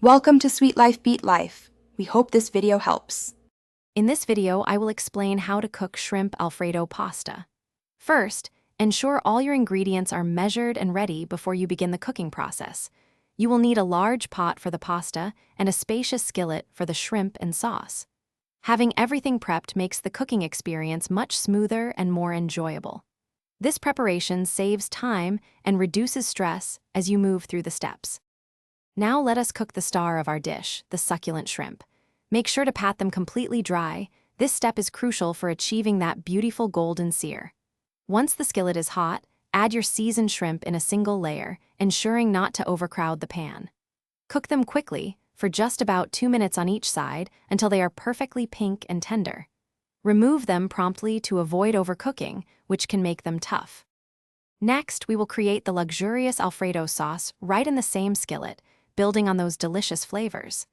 Welcome to Sweet Life Beat Life. We hope this video helps. In this video, I will explain how to cook shrimp Alfredo pasta. First, ensure all your ingredients are measured and ready before you begin the cooking process. You will need a large pot for the pasta and a spacious skillet for the shrimp and sauce. Having everything prepped makes the cooking experience much smoother and more enjoyable. This preparation saves time and reduces stress as you move through the steps. Now let us cook the star of our dish, the succulent shrimp. Make sure to pat them completely dry. This step is crucial for achieving that beautiful golden sear. Once the skillet is hot, add your seasoned shrimp in a single layer, ensuring not to overcrowd the pan. Cook them quickly, for just about 2 minutes on each side, until they are perfectly pink and tender. Remove them promptly to avoid overcooking, which can make them tough. Next, we will create the luxurious Alfredo sauce right in the same skillet, building on those delicious flavors.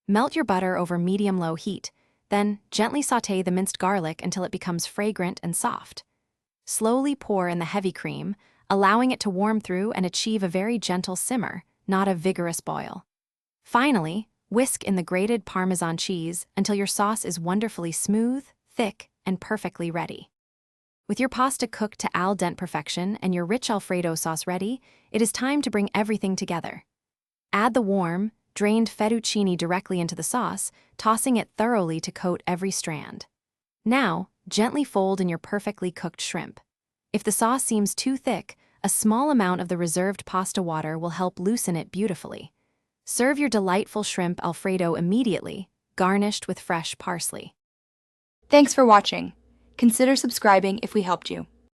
Melt your butter over medium-low heat, then gently sauté the minced garlic until it becomes fragrant and soft. Slowly pour in the heavy cream, allowing it to warm through and achieve a very gentle simmer, not a vigorous boil. Finally, whisk in the grated Parmesan cheese until your sauce is wonderfully smooth, thick, and perfectly ready. With your pasta cooked to al dente perfection and your rich Alfredo sauce ready, it is time to bring everything together. Add the warm, drained fettuccine directly into the sauce, tossing it thoroughly to coat every strand. Now, gently fold in your perfectly cooked shrimp. If the sauce seems too thick, a small amount of the reserved pasta water will help loosen it beautifully. Serve your delightful shrimp Alfredo immediately, garnished with fresh parsley. Thanks for watching. Consider subscribing if we helped you.